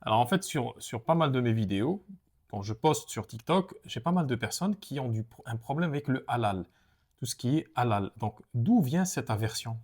Alors en fait, sur pas mal de mes vidéos, quand je poste sur TikTok, j'ai pas mal de personnes qui ont un problème avec le halal, tout ce qui est halal. Donc d'où vient cette aversion?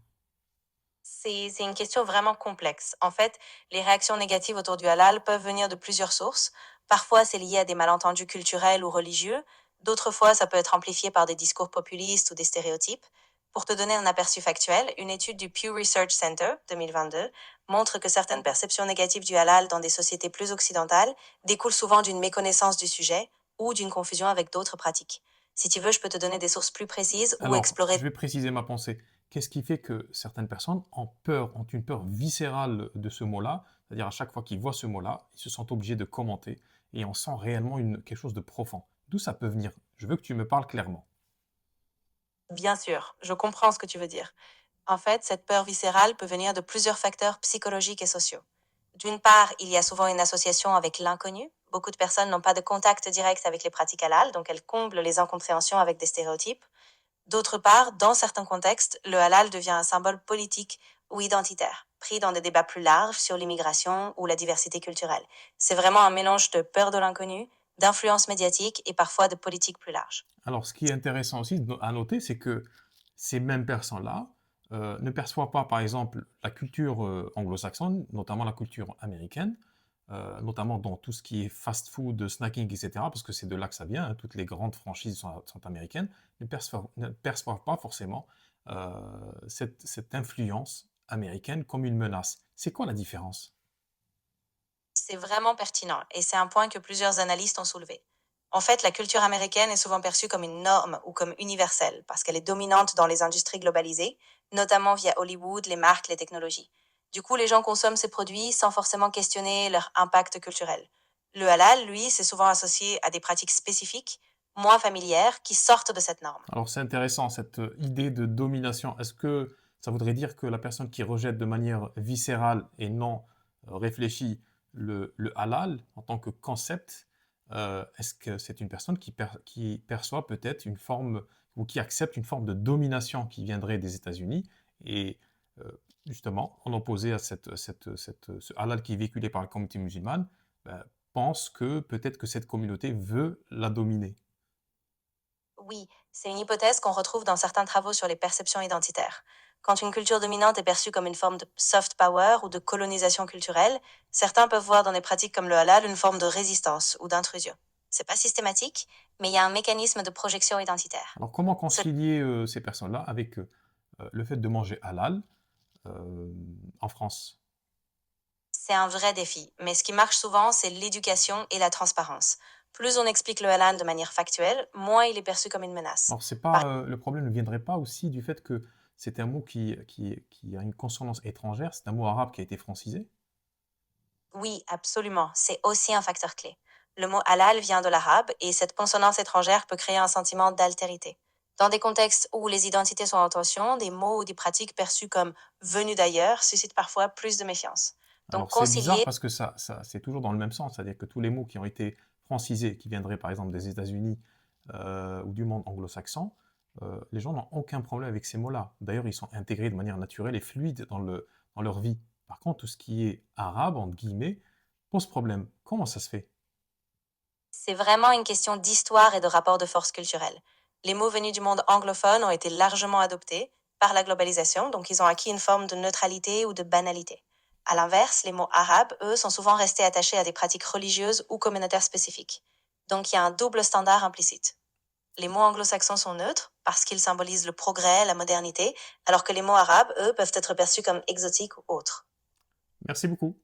C'est une question vraiment complexe. En fait, les réactions négatives autour du halal peuvent venir de plusieurs sources. Parfois, c'est lié à des malentendus culturels ou religieux. D'autres fois, ça peut être amplifié par des discours populistes ou des stéréotypes. Pour te donner un aperçu factuel, une étude du Pew Research Center 2022 montre que certaines perceptions négatives du halal dans des sociétés plus occidentales découlent souvent d'une méconnaissance du sujet ou d'une confusion avec d'autres pratiques. Si tu veux, je peux te donner des sources plus précises ou Alors, je explorer. vais préciser ma pensée. Qu'est-ce qui fait que certaines personnes ont peur, ont une peur viscérale de ce mot-là? C'est-à-dire à chaque fois qu'ils voient ce mot-là, ils se sentent obligés de commenter et on sent réellement quelque chose de profond. D'où ça peut venir? Je veux que tu me parles clairement. Bien sûr, je comprends ce que tu veux dire. En fait, cette peur viscérale peut venir de plusieurs facteurs psychologiques et sociaux. D'une part, il y a souvent une association avec l'inconnu. Beaucoup de personnes n'ont pas de contact direct avec les pratiques halal, donc elles comblent les incompréhensions avec des stéréotypes. D'autre part, dans certains contextes, le halal devient un symbole politique ou identitaire, pris dans des débats plus larges sur l'immigration ou la diversité culturelle. C'est vraiment un mélange de peur de l'inconnu, d'influence médiatique et parfois de politique plus large. Alors, ce qui est intéressant aussi à noter, c'est que ces mêmes personnes-là ne perçoivent pas, par exemple, la culture anglo-saxonne, notamment la culture américaine, notamment dans tout ce qui est fast-food, snacking, etc., parce que c'est de là que ça vient, hein, toutes les grandes franchises sont américaines, ne perçoivent pas forcément cette influence américaine comme une menace. C'est quoi la différence? C'est vraiment pertinent et c'est un point que plusieurs analystes ont soulevé. En fait, la culture américaine est souvent perçue comme une norme ou comme universelle parce qu'elle est dominante dans les industries globalisées, notamment via Hollywood, les marques, les technologies. Du coup, les gens consomment ces produits sans forcément questionner leur impact culturel. Le halal, lui, c'est souvent associé à des pratiques spécifiques, moins familières, qui sortent de cette norme. Alors c'est intéressant cette idée de domination. Est-ce que ça voudrait dire que la personne qui rejette de manière viscérale et non réfléchie le halal en tant que concept, est-ce que c'est une personne qui perçoit peut-être une forme ou qui accepte une forme de domination qui viendrait des États-Unis et justement en opposé à ce halal qui est véhiculé par la communauté musulmane, ben, pense que peut-être que cette communauté veut la dominer. Oui, c'est une hypothèse qu'on retrouve dans certains travaux sur les perceptions identitaires. Quand une culture dominante est perçue comme une forme de soft power ou de colonisation culturelle, certains peuvent voir dans des pratiques comme le halal une forme de résistance ou d'intrusion. C'est pas systématique, mais il y a un mécanisme de projection identitaire. Alors, comment Ce- concilier ces personnes-là avec le fait de manger halal en France? C'est un vrai défi, mais ce qui marche souvent, c'est l'éducation et la transparence. Plus on explique le halal de manière factuelle, moins il est perçu comme une menace. Alors, c'est Par pas, le problème ne viendrait pas aussi du fait que c'est un mot qui a une consonance étrangère, c'est un mot arabe qui a été francisé? Oui, absolument. C'est aussi un facteur clé. Le mot halal vient de l'arabe et cette consonance étrangère peut créer un sentiment d'altérité. Dans des contextes où les identités sont en tension, des mots ou des pratiques perçus comme venus d'ailleurs suscitent parfois plus de méfiance. Donc Alors, c'est bizarre concilier. parce que c'est toujours dans le même sens, c'est-à-dire que tous les mots qui ont été francisés, qui viendraient par exemple des États-Unis ou du monde anglo-saxon, les gens n'ont aucun problème avec ces mots-là. D'ailleurs, ils sont intégrés de manière naturelle et fluide dans leur vie. Par contre, tout ce qui est arabe, entre guillemets, pose problème. Comment ça se fait? C'est vraiment une question d'histoire et de rapport de force culturelle. Les mots venus du monde anglophone ont été largement adoptés par la globalisation, donc ils ont acquis une forme de neutralité ou de banalité. À l'inverse, les mots arabes, eux, sont souvent restés attachés à des pratiques religieuses ou communautaires spécifiques. Donc il y a un double standard implicite. Les mots anglo-saxons sont neutres parce qu'ils symbolisent le progrès, la modernité, alors que les mots arabes, eux, peuvent être perçus comme exotiques ou autres. Merci beaucoup.